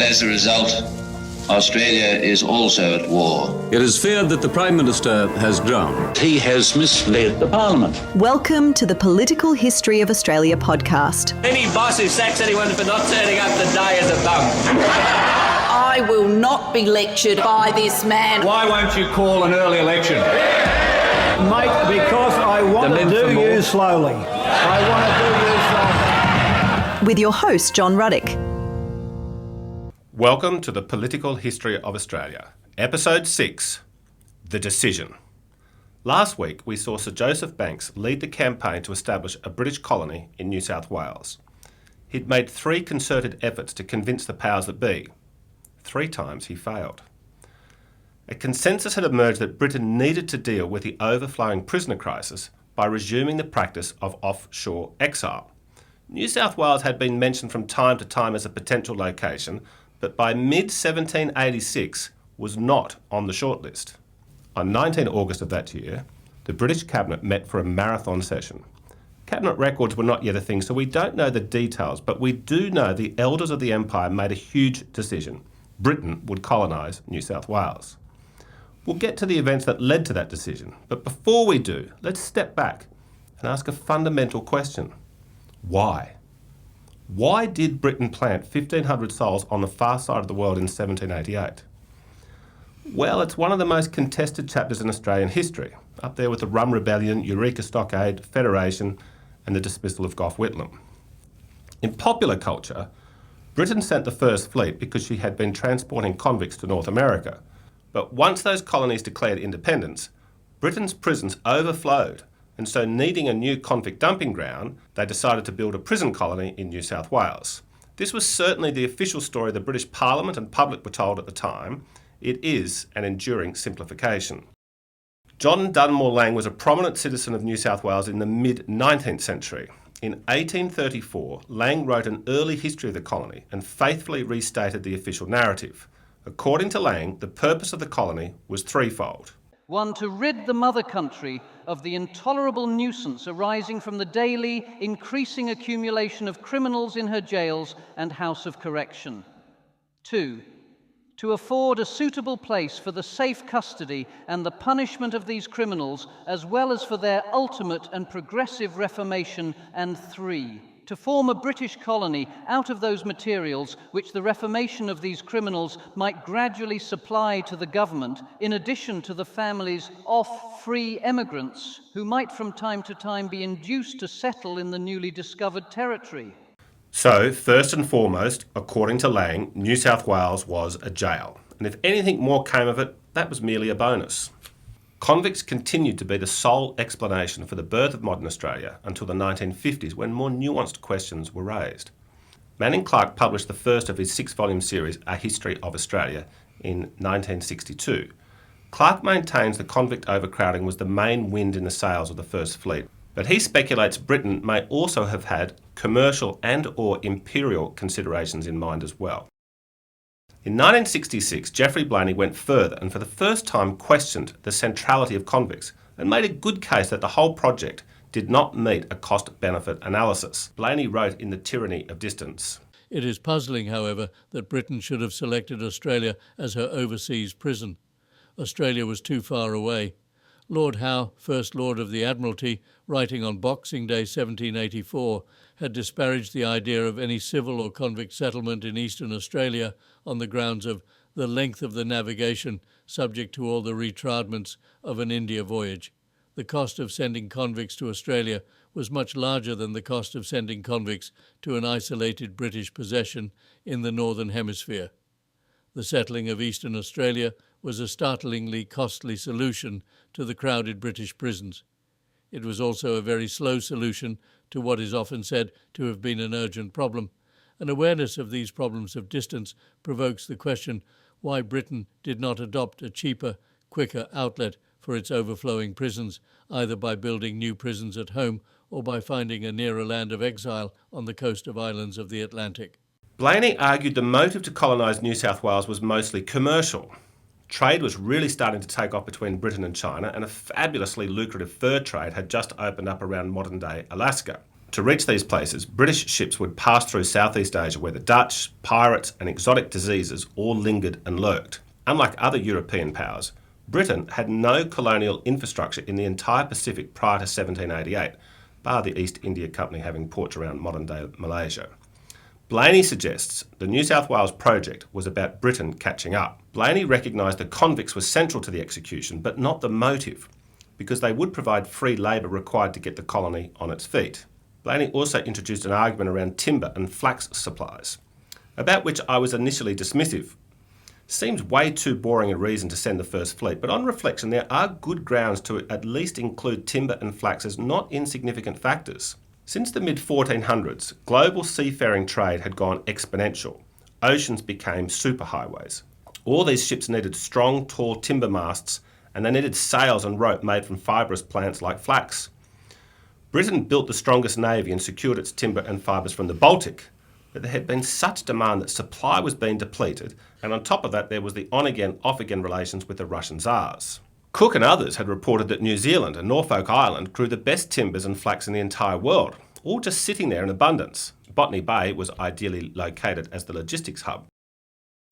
As a result, Australia is also at war. It is feared that the Prime Minister has drowned. He has misled the Parliament. Welcome to the Political History of Australia podcast. Any boss who sacks anyone for not turning up the day is a bum. I will not be lectured by this man. Why won't you call an early election? Mate, because I want to do you slowly. I want to do you slowly. With your host, John Ruddick. Welcome to the Political History of Australia, Episode 6, The Decision. Last week we saw Sir Jospeh Banks lead the campaign to establish a British colony in New South Wales. He'd made 3 concerted efforts to convince the powers that be. 3 times he failed. A consensus had emerged that Britain needed to deal with the overflowing prisoner crisis by resuming the practice of offshore exile. New South Wales had been mentioned from time to time as a potential location, but by mid-1786 was not on the shortlist. On 19 August of that year, the British Cabinet met for a marathon session. Cabinet records were not yet a thing, so we don't know the details, but we do know the elders of the Empire made a huge decision. Britain would colonise New South Wales. We'll get to the events that led to that decision, but before we do, let's step back and ask a fundamental question. Why? Why did Britain plant 1,500 souls on the far side of the world in 1788? Well, it's one of the most contested chapters in Australian history, up there with the Rum Rebellion, Eureka Stockade, Federation, and the dismissal of Gough Whitlam. In popular culture, Britain sent the First Fleet because she had been transporting convicts to North America. But once those colonies declared independence, Britain's prisons overflowed, and so needing a new convict dumping ground, they decided to build a prison colony in New South Wales. This was certainly the official story the British Parliament and public were told at the time. It is an enduring simplification. John Dunmore Lang was a prominent citizen of New South Wales in the mid-19th century. In 1834, Lang wrote an early history of the colony and faithfully restated the official narrative. According to Lang, the purpose of the colony was threefold. 1, to rid the mother country of the intolerable nuisance arising from the daily increasing accumulation of criminals in her jails and house of correction. 2, to afford a suitable place for the safe custody and the punishment of these criminals, as well as for their ultimate and progressive reformation. And 3, to form a British colony out of those materials which the reformation of these criminals might gradually supply to the government, in addition to the families of free emigrants who might from time to time be induced to settle in the newly discovered territory. So, first and foremost, according to Lang, New South Wales was a jail. And if anything more came of it, that was merely a bonus. Convicts continued to be the sole explanation for the birth of modern Australia until the 1950s, when more nuanced questions were raised. Manning Clark published the first of his 6-volume series, A History of Australia, in 1962. Clark maintains the convict overcrowding was the main wind in the sails of the First Fleet, but he speculates Britain may also have had commercial and/or imperial considerations in mind as well. In 1966, Geoffrey Blainey went further and for the first time questioned the centrality of convicts and made a good case that the whole project did not meet a cost-benefit analysis. Blainey wrote in The Tyranny of Distance. It is puzzling, however, that Britain should have selected Australia as her overseas prison. Australia was too far away. Lord Howe, First Lord of the Admiralty, writing on Boxing Day 1784, had disparaged the idea of any civil or convict settlement in eastern Australia on the grounds of the length of the navigation subject to all the retardments of an India voyage. The cost of sending convicts to Australia was much larger than the cost of sending convicts to an isolated British possession in the Northern Hemisphere. The settling of eastern Australia was a startlingly costly solution to the crowded British prisons. It was also a very slow solution to what is often said to have been an urgent problem. An awareness of these problems of distance provokes the question why Britain did not adopt a cheaper, quicker outlet for its overflowing prisons, either by building new prisons at home or by finding a nearer land of exile on the coast of islands of the Atlantic. Blainey argued the motive to colonise New South Wales was mostly commercial. Trade was really starting to take off between Britain and China, and a fabulously lucrative fur trade had just opened up around modern-day Alaska. To reach these places, British ships would pass through Southeast Asia where the Dutch, pirates and exotic diseases all lingered and lurked. Unlike other European powers, Britain had no colonial infrastructure in the entire Pacific prior to 1788, bar the East India Company having ports around modern-day Malaysia. Blaney suggests the New South Wales project was about Britain catching up. Blaney recognised the convicts were central to the execution, but not the motive, because they would provide free labour required to get the colony on its feet. Blaney also introduced an argument around timber and flax supplies, about which I was initially dismissive. Seems way too boring a reason to send the First Fleet, but on reflection there are good grounds to at least include timber and flax as not insignificant factors. Since the mid-1400s, global seafaring trade had gone exponential. Oceans became superhighways. All these ships needed strong, tall timber masts, and they needed sails and rope made from fibrous plants like flax. Britain built the strongest navy and secured its timber and fibres from the Baltic, but there had been such demand that supply was being depleted, and on top of that there was the on-again, off-again relations with the Russian Tsars. Cook and others had reported that New Zealand and Norfolk Island grew the best timbers and flax in the entire world, all just sitting there in abundance. Botany Bay was ideally located as the logistics hub.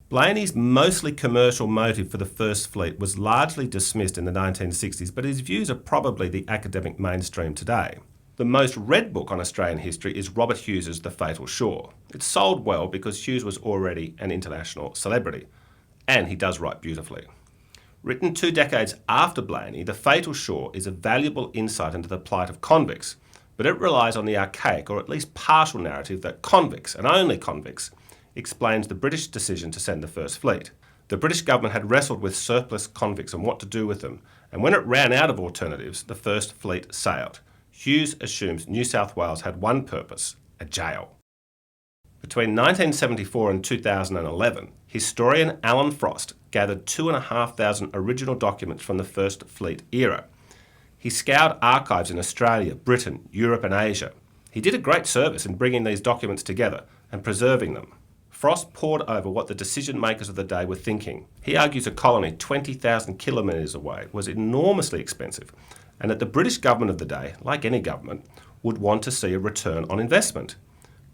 Blaney's mostly commercial motive for the First Fleet was largely dismissed in the 1960s, but his views are probably the academic mainstream today. The most read book on Australian history is Robert Hughes's The Fatal Shore. It sold well because Hughes was already an international celebrity, and he does write beautifully. Written 2 decades after Blaney, The Fatal Shore is a valuable insight into the plight of convicts, but it relies on the archaic, or at least partial narrative, that convicts, and only convicts, explains the British decision to send the First Fleet. The British government had wrestled with surplus convicts and what to do with them, and when it ran out of alternatives, the First Fleet sailed. Hughes assumes New South Wales had one purpose: a jail. Between 1974 and 2011, historian Alan Frost gathered 2,500 original documents from the First Fleet era. He scoured archives in Australia, Britain, Europe and Asia. He did a great service in bringing these documents together and preserving them. Frost pored over what the decision makers of the day were thinking. He argues a colony 20,000 kilometres away was enormously expensive, and that the British government of the day, like any government, would want to see a return on investment.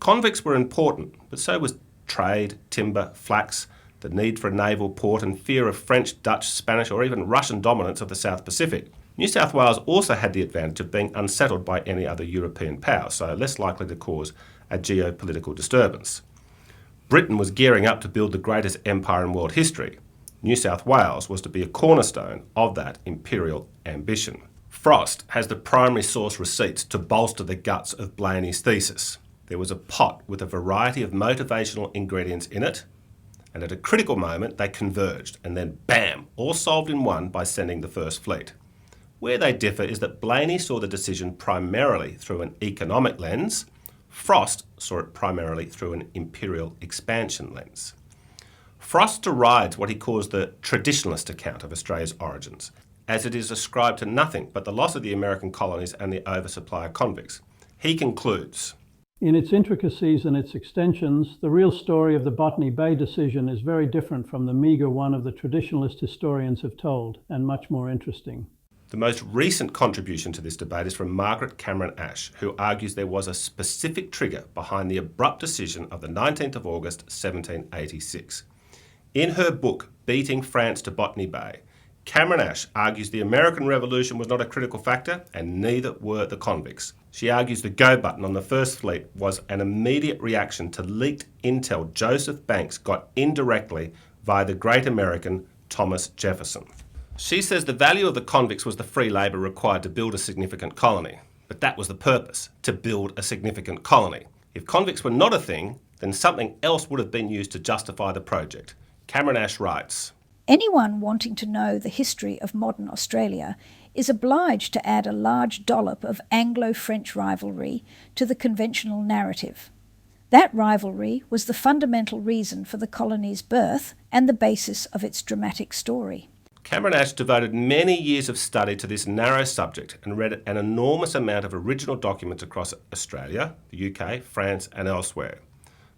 Convicts were important, but so was trade, timber, flax, the need for a naval port and fear of French, Dutch, Spanish or even Russian dominance of the South Pacific. New South Wales also had the advantage of being unsettled by any other European power, so less likely to cause a geopolitical disturbance. Britain was gearing up to build the greatest empire in world history. New South Wales was to be a cornerstone of that imperial ambition. Frost has the primary source receipts to bolster the guts of Blaney's thesis. There was a pot with a variety of motivational ingredients in it, and at a critical moment they converged, and then bam, all solved in one by sending the First Fleet. Where they differ is that Blaney saw the decision primarily through an economic lens. Frost saw it primarily through an imperial expansion lens. Frost derides what he calls the traditionalist account of Australia's origins, as it is ascribed to nothing but the loss of the American colonies and the oversupply of convicts. He concludes, in its intricacies and its extensions, the real story of the Botany Bay decision is very different from the meagre one of the traditionalist historians have told, and much more interesting. The most recent contribution to this debate is from Margaret Cameron Ash, who argues there was a specific trigger behind the abrupt decision of the 19th of August 1786. In her book, Beating France to Botany Bay, Cameron Ash argues the American Revolution was not a critical factor, and neither were the convicts. She argues the go button on the First Fleet was an immediate reaction to leaked intel Jospeh Banks got indirectly via the great American Thomas Jefferson. She says the value of the convicts was the free labour required to build a significant colony. But that was the purpose, to build a significant colony. If convicts were not a thing, then something else would have been used to justify the project. Cameron Ash writes, anyone wanting to know the history of modern Australia is obliged to add a large dollop of Anglo-French rivalry to the conventional narrative. That rivalry was the fundamental reason for the colony's birth and the basis of its dramatic story. Cameron Ash devoted many years of study to this narrow subject and read an enormous amount of original documents across Australia, the UK, France and elsewhere.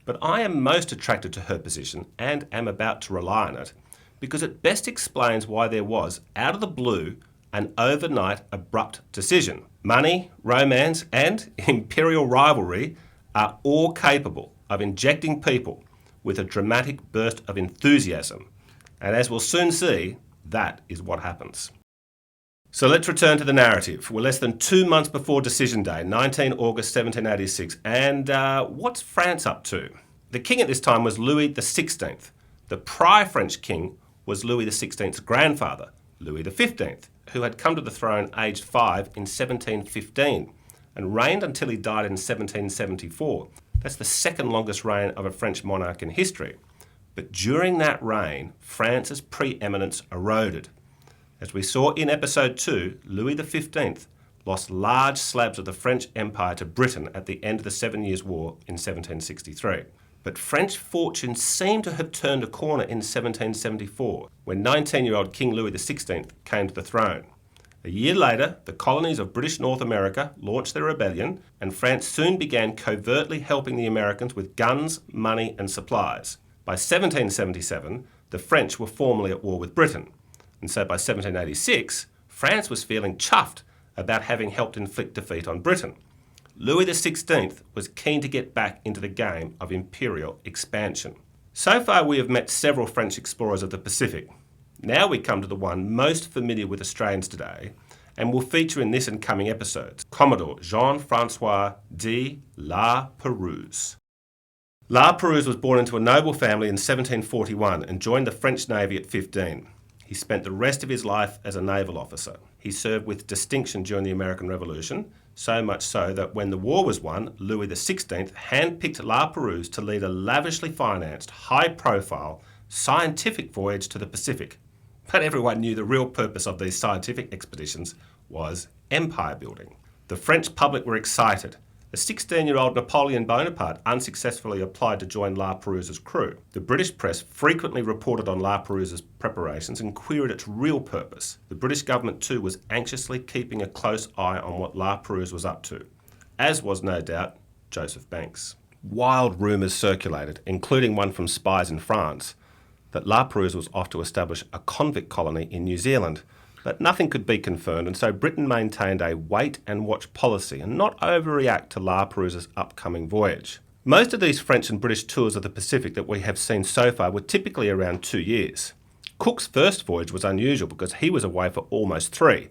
But I am most attracted to her position, and am about to rely on it, because it best explains why there was, out of the blue, an overnight abrupt decision. Money, romance, and imperial rivalry are all capable of injecting people with a dramatic burst of enthusiasm. And as we'll soon see, that is what happens. So let's return to the narrative. We're less than 2 months before Decision Day, 19 August 1786. And what's France up to? The king at this time was Louis XVI. The prior French king was Louis XVI's grandfather, Louis XV, who had come to the throne aged 5 in 1715 and reigned until he died in 1774. That's the second longest reign of a French monarch in history. But during that reign, France's preeminence eroded. As we saw in episode 2, Louis XV lost large slabs of the French Empire to Britain at the end of the 7 Years' War in 1763. But French fortunes seem to have turned a corner in 1774, when 19-year-old King Louis XVI came to the throne. A year later, the colonies of British North America launched their rebellion, and France soon began covertly helping the Americans with guns, money, and supplies. By 1777, the French were formally at war with Britain, and so by 1786, France was feeling chuffed about having helped inflict defeat on Britain. Louis XVI was keen to get back into the game of imperial expansion. So far we have met several French explorers of the Pacific. Now we come to the one most familiar with Australians today and will feature in this and coming episodes, Commodore Jean-François de La Pérouse. La Pérouse was born into a noble family in 1741 and joined the French Navy at 15. He spent the rest of his life as a naval officer. He served with distinction during the American Revolution, so much so that when the war was won, Louis XVI handpicked La Pérouse to lead a lavishly financed, high-profile, scientific voyage to the Pacific. But everyone knew the real purpose of these scientific expeditions was empire building. The French public were excited. A 16-year-old Napoleon Bonaparte unsuccessfully applied to join La Pérouse's crew. The British press frequently reported on La Pérouse's preparations and queried its real purpose. The British government too was anxiously keeping a close eye on what La Pérouse was up to, as was no doubt Jospeh Banks. Wild rumours circulated, including one from spies in France, that La Pérouse was off to establish a convict colony in New Zealand. But nothing could be confirmed, and so Britain maintained a wait-and-watch policy and not overreact to La Pérouse's upcoming voyage. Most of these French and British tours of the Pacific that we have seen so far were typically around 2 years. Cook's first voyage was unusual because he was away for almost 3,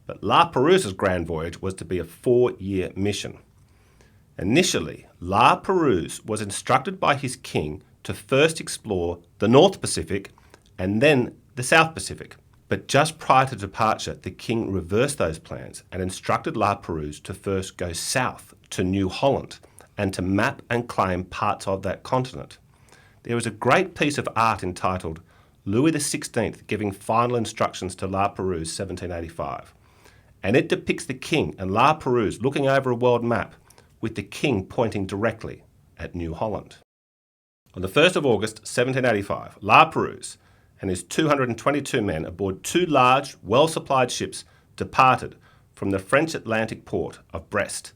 but La Pérouse's grand voyage was to be a 4-year mission. Initially, La Pérouse was instructed by his king to first explore the North Pacific and then the South Pacific. But just prior to departure, the king reversed those plans and instructed La Pérouse to first go south to New Holland and to map and claim parts of that continent. There is a great piece of art entitled Louis XVI Giving Final Instructions to La Pérouse 1785, and it depicts the king and La Pérouse looking over a world map with the king pointing directly at New Holland. On the 1st of August 1785, La Pérouse and his 222 men aboard 2 large, well-supplied ships departed from the French Atlantic port of Brest.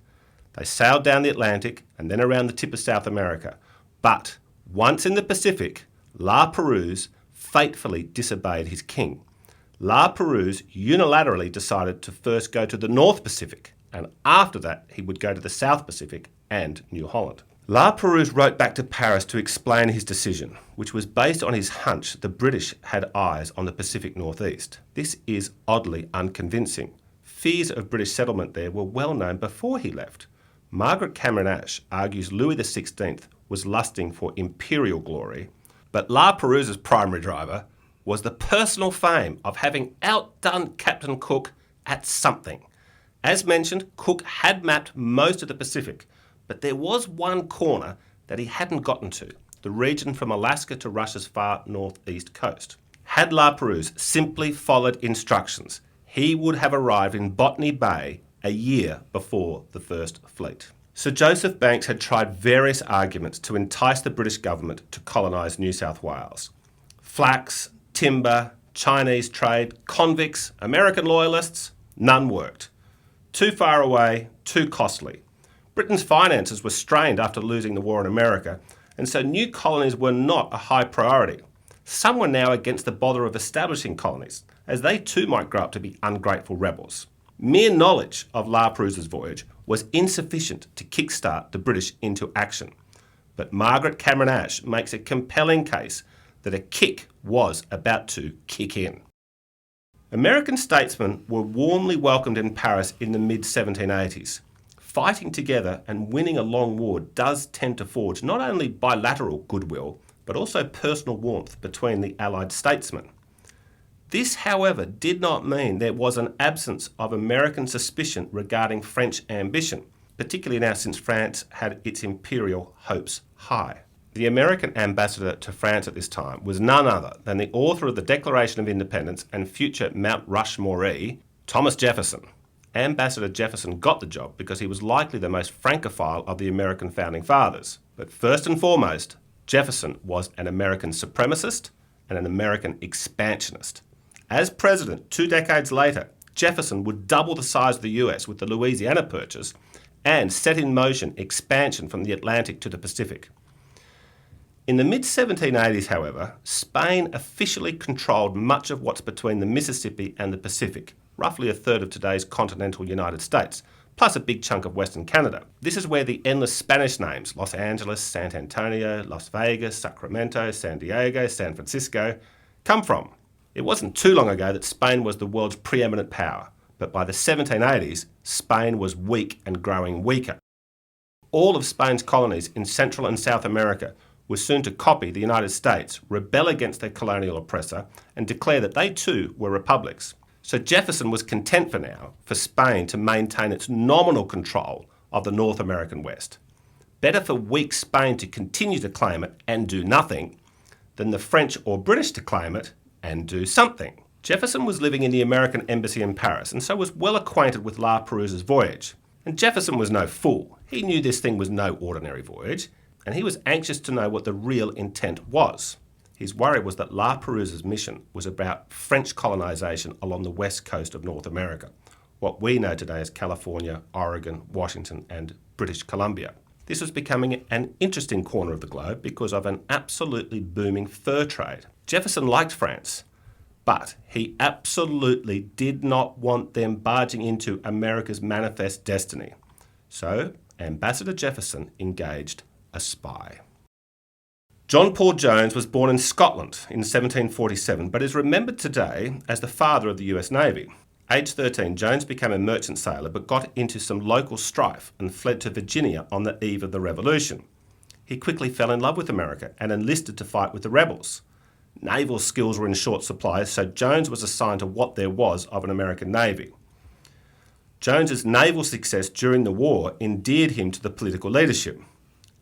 They sailed down the Atlantic and then around the tip of South America. But once in the Pacific, La Pérouse fatefully disobeyed his king. La Pérouse unilaterally decided to first go to the North Pacific, and after that he would go to the South Pacific and New Holland. La Pérouse wrote back to Paris to explain his decision, which was based on his hunch the British had eyes on the Pacific Northeast. This is oddly unconvincing. Fears of British settlement there were well known before he left. Margaret Cameron Ash argues Louis XVI was lusting for imperial glory, but La Pérouse's primary driver was the personal fame of having outdone Captain Cook at something. As mentioned, Cook had mapped most of the Pacific, but there was one corner that he hadn't gotten to, the region from Alaska to Russia's far northeast coast. Had La Pérouse simply followed instructions, he would have arrived in Botany Bay a year before the First Fleet. Sir Jospeh Banks had tried various arguments to entice the British government to colonise New South Wales. Flax, timber, Chinese trade, convicts, American loyalists, none worked. Too far away, too costly. Britain's finances were strained after losing the war in America, and so new colonies were not a high priority. Some were now against the bother of establishing colonies, as they too might grow up to be ungrateful rebels. Mere knowledge of La Perouse's voyage was insufficient to kickstart the British into action. But Margaret Cameron Ash makes a compelling case that a kick was about to kick in. American statesmen were warmly welcomed in Paris in the mid-1780s. Fighting together and winning a long war does tend to forge not only bilateral goodwill, but also personal warmth between the Allied statesmen. This, however, did not mean there was an absence of American suspicion regarding French ambition, particularly now since France had its imperial hopes high. The American ambassador to France at this time was none other than the author of the Declaration of Independence and future Mount Rushmoree, Thomas Jefferson. Ambassador Jefferson got the job because he was likely the most francophile of the American founding fathers. But first and foremost, Jefferson was an American supremacist and an American expansionist. As president 2 decades later, Jefferson would double the size of the US with the Louisiana Purchase and set in motion expansion from the Atlantic to the Pacific. In the mid-1780s, however, Spain officially controlled much of what's between the Mississippi and the Pacific, roughly a third of today's continental United States, plus a big chunk of Western Canada. This is where the endless Spanish names, Los Angeles, San Antonio, Las Vegas, Sacramento, San Diego, San Francisco, come from. It wasn't too long ago that Spain was the world's preeminent power, but by the 1780s, Spain was weak and growing weaker. All of Spain's colonies in Central and South America were soon to copy the United States, rebel against their colonial oppressor, and declare that they too were republics. So Jefferson was content for now for Spain to maintain its nominal control of the North American West. Better for weak Spain to continue to claim it and do nothing than the French or British to claim it and do something. Jefferson was living in the American embassy in Paris and so was well acquainted with La Perouse's voyage. And Jefferson was no fool. He knew this thing was no ordinary voyage, and he was anxious to know what the real intent was. His worry was that La Perouse's mission was about French colonisation along the west coast of North America, what we know today as California, Oregon, Washington and British Columbia. This was becoming an interesting corner of the globe because of an absolutely booming fur trade. Jefferson liked France, but he absolutely did not want them barging into America's manifest destiny. So Ambassador Jefferson engaged a spy. John Paul Jones was born in Scotland in 1747, but is remembered today as the father of the US Navy. Aged 13, Jones became a merchant sailor but got into some local strife and fled to Virginia on the eve of the Revolution. He quickly fell in love with America and enlisted to fight with the rebels. Naval skills were in short supply, so Jones was assigned to what there was of an American Navy. Jones's naval success during the war endeared him to the political leadership.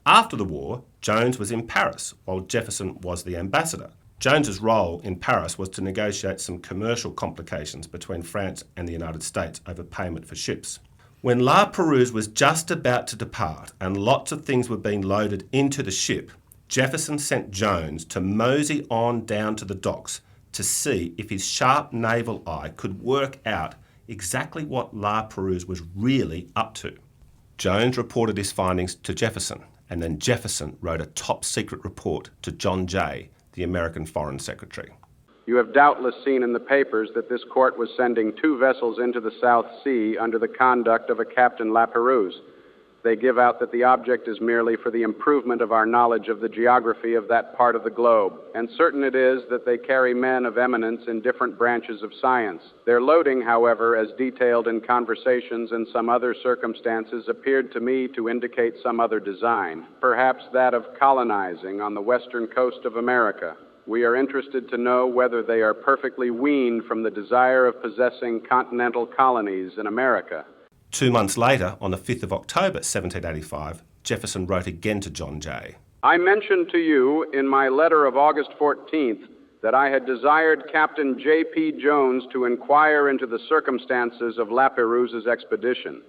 After the war, Jones was in Paris, while Jefferson was the ambassador. Jones's role in Paris was to negotiate some commercial complications between France and the United States over payment for ships. When La Perouse was just about to depart and lots of things were being loaded into the ship, Jefferson sent Jones to mosey on down to the docks to see if his sharp naval eye could work out exactly what La Perouse was really up to. Jones reported his findings to Jefferson, and then Jefferson wrote a top-secret report to John Jay, the American Foreign Secretary. You have doubtless seen in the papers that this court was sending 2 vessels into the South Sea under the conduct of a Captain La Perouse. They give out that the object is merely for the improvement of our knowledge of the geography of that part of the globe, and certain it is that they carry men of eminence in different branches of science. Their loading, however, as detailed in conversations and some other circumstances, appeared to me to indicate some other design, perhaps that of colonizing on the western coast of America. We are interested to know whether they are perfectly weaned from the desire of possessing continental colonies in America. 2 months later, on the 5th of October 1785, Jefferson wrote again to John Jay. I mentioned to you in my letter of August 14th that I had desired Captain J.P. Jones to inquire into the circumstances of La Perouse's expedition.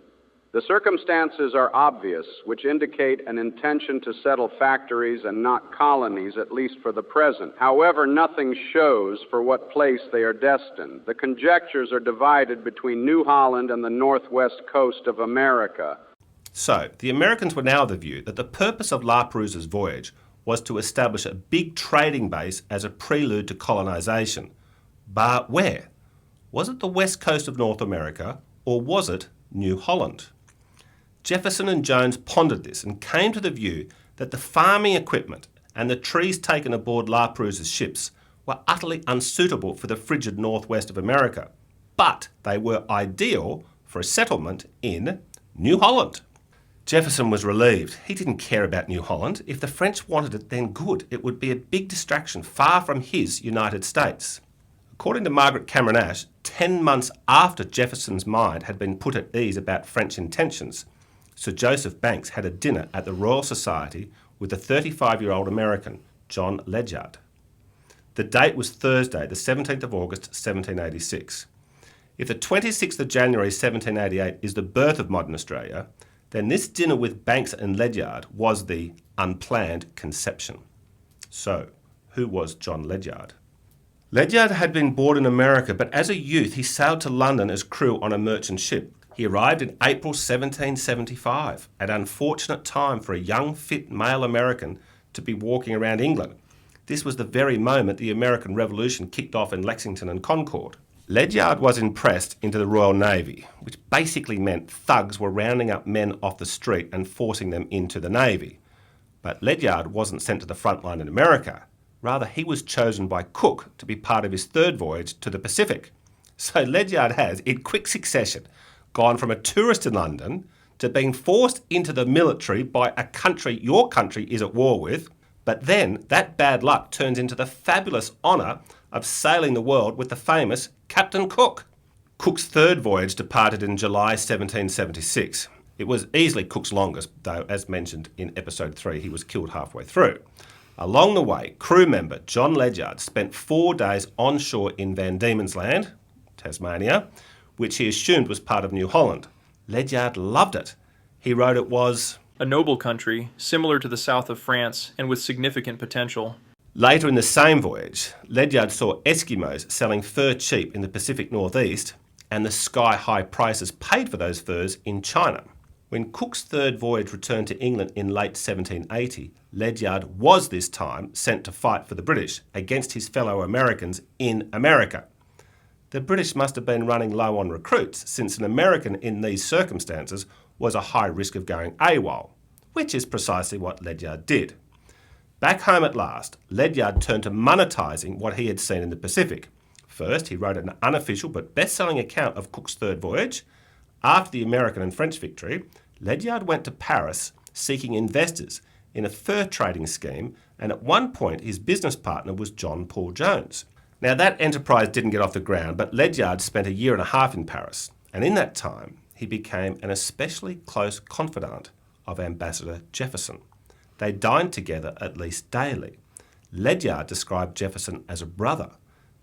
The circumstances are obvious, which indicate an intention to settle factories and not colonies, at least for the present. However, nothing shows for what place they are destined. The conjectures are divided between New Holland and the northwest coast of America. So, the Americans were now of the view that the purpose of La Perouse's voyage was to establish a big trading base as a prelude to colonisation. But where? Was it the west coast of North America, or was it New Holland? Jefferson and Jones pondered this and came to the view that the farming equipment and the trees taken aboard La Perouse's ships were utterly unsuitable for the frigid northwest of America, but they were ideal for a settlement in New Holland. Jefferson was relieved. He didn't care about New Holland. If the French wanted it, then good. It would be a big distraction far from his United States. According to Margaret Cameron Ash, 10 months after Jefferson's mind had been put at ease about French intentions, Sir Jospeh Banks had a dinner at the Royal Society with the 35-year-old American, John Ledyard. The date was Thursday, the 17th of August, 1786. If the 26th of January 1788 is the birth of modern Australia, then this dinner with Banks and Ledyard was the unplanned conception. So, who was John Ledyard? Ledyard had been born in America, but as a youth he sailed to London as crew on a merchant ship. He arrived in April 1775, an unfortunate time for a young, fit male American to be walking around England. This was the very moment the American Revolution kicked off in Lexington and Concord. Ledyard was impressed into the Royal Navy, which basically meant thugs were rounding up men off the street and forcing them into the Navy. But Ledyard wasn't sent to the front line in America. Rather, he was chosen by Cook to be part of his third voyage to the Pacific. So Ledyard has, in quick succession, gone from a tourist in London to being forced into the military by a country your country is at war with, but then that bad luck turns into the fabulous honour of sailing the world with the famous Captain Cook. Cook's third voyage departed in July 1776. It was easily Cook's longest, though, as mentioned in episode 3, he was killed halfway through. Along the way, crew member John Ledyard spent 4 days onshore in Van Diemen's Land, Tasmania, which he assumed was part of New Holland. Ledyard loved it. He wrote it was a noble country, similar to the south of France, and with significant potential. Later in the same voyage, Ledyard saw Eskimos selling fur cheap in the Pacific Northeast and the sky-high prices paid for those furs in China. When Cook's third voyage returned to England in late 1780, Ledyard was this time sent to fight for the British against his fellow Americans in America. The British must have been running low on recruits, since an American in these circumstances was a high risk of going AWOL, which is precisely what Ledyard did. Back home at last, Ledyard turned to monetising what he had seen in the Pacific. First, he wrote an unofficial but best-selling account of Cook's third voyage. After the American and French victory, Ledyard went to Paris seeking investors in a fur trading scheme, and at one point his business partner was John Paul Jones. Now that enterprise didn't get off the ground, but Ledyard spent a year and a half in Paris, and in that time he became an especially close confidant of Ambassador Jefferson. They dined together at least daily. Ledyard described Jefferson as a brother.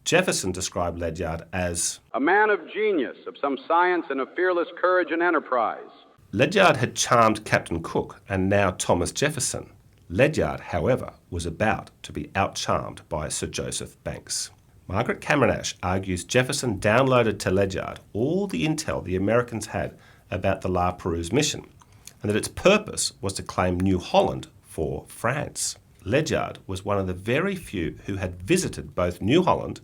Jefferson described Ledyard as a man of genius, of some science and of fearless courage and enterprise. Ledyard had charmed Captain Cook and now Thomas Jefferson. Ledyard, however, was about to be out-charmed by Sir Jospeh Banks. Margaret Cameron Ash argues Jefferson downloaded to Ledyard all the intel the Americans had about the La Perouse mission, and that its purpose was to claim New Holland for France. Ledyard was one of the very few who had visited both New Holland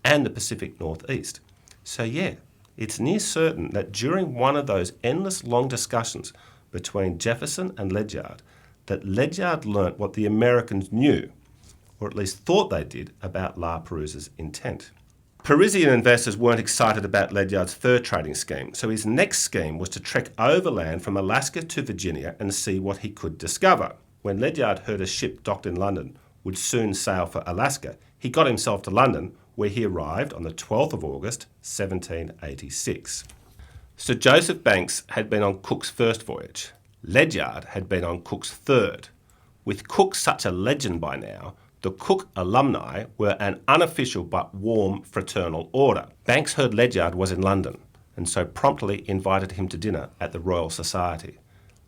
and the Pacific Northeast. So yeah, it's near certain that during one of those endless long discussions between Jefferson and Ledyard, that Ledyard learnt what the Americans knew, or at least thought they did, about La Perouse's intent. Parisian investors weren't excited about Ledyard's fur trading scheme, so his next scheme was to trek overland from Alaska to Virginia and see what he could discover. When Ledyard heard a ship docked in London would soon sail for Alaska, he got himself to London, where he arrived on the 12th of August, 1786. Sir Jospeh Banks had been on Cook's first voyage. Ledyard had been on Cook's third. With Cook such a legend by now, the Cook alumni were an unofficial but warm fraternal order. Banks heard Ledyard was in London, and so promptly invited him to dinner at the Royal Society.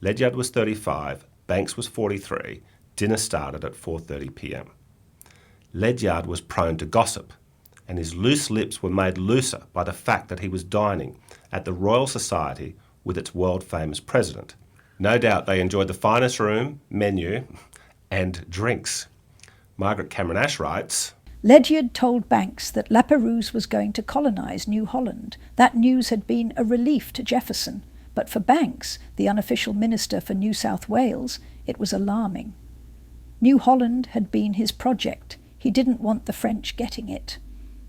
Ledyard was 35, Banks was 43. Dinner started at 4:30 p.m. Ledyard was prone to gossip, and his loose lips were made looser by the fact that he was dining at the Royal Society with its world-famous president. No doubt they enjoyed the finest room, menu, and drinks. Margaret Cameron Ash writes, Ledyard told Banks that La Perouse was going to colonise New Holland. That news had been a relief to Jefferson, but for Banks, the unofficial minister for New South Wales, it was alarming. New Holland had been his project. He didn't want the French getting it.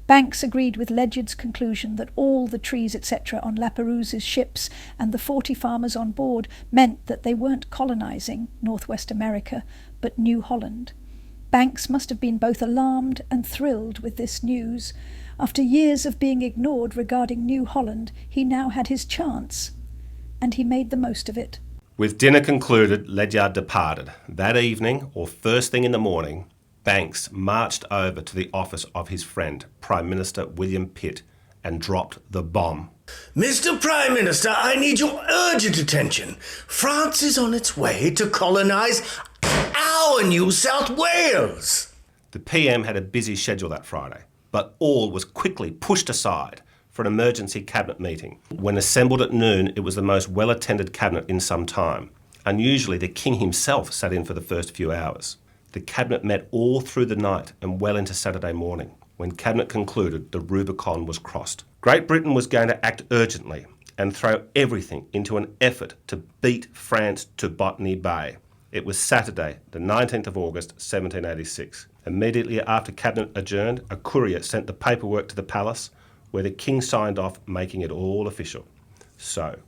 Banks agreed with Ledyard's conclusion that all the trees, etc., on La Perouse's ships and the 40 farmers on board meant that they weren't colonising Northwest America, but New Holland. Banks must have been both alarmed and thrilled with this news. After years of being ignored regarding New Holland, he now had his chance, and he made the most of it. With dinner concluded, Ledyard departed. That evening, or first thing in the morning, Banks marched over to the office of his friend, Prime Minister William Pitt, and dropped the bomb. Mr. Prime Minister, I need your urgent attention. France is on its way to colonise our New South Wales. The PM had a busy schedule that Friday, but all was quickly pushed aside for an emergency cabinet meeting. When assembled at noon, it was the most well-attended cabinet in some time. Unusually, the King himself sat in for the first few hours. The cabinet met all through the night and well into Saturday morning. When cabinet concluded, the Rubicon was crossed. Great Britain was going to act urgently and throw everything into an effort to beat France to Botany Bay. It was Saturday, the 19th of August, 1786. Immediately after cabinet adjourned, a courier sent the paperwork to the palace, where the King signed off, making it all official. So,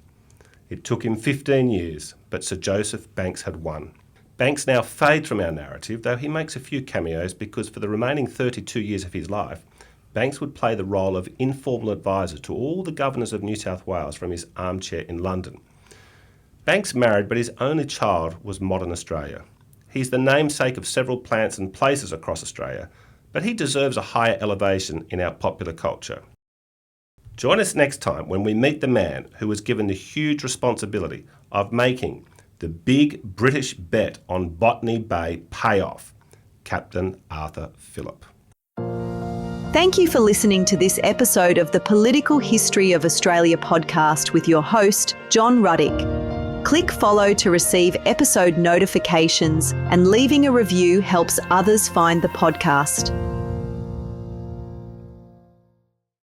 it took him 15 years, but Sir Jospeh Banks had won. Banks now fades from our narrative, though he makes a few cameos because for the remaining 32 years of his life, Banks would play the role of informal advisor to all the governors of New South Wales from his armchair in London. Banks married, but his only child was modern Australia. He's the namesake of several plants and places across Australia, but he deserves a higher elevation in our popular culture. Join us next time when we meet the man who was given the huge responsibility of making the big British bet on Botany Bay pay off, Captain Arthur Phillip. Thank you for listening to this episode of the Political History of Australia podcast with your host, John Ruddick. Click follow to receive episode notifications, and leaving a review helps others find the podcast.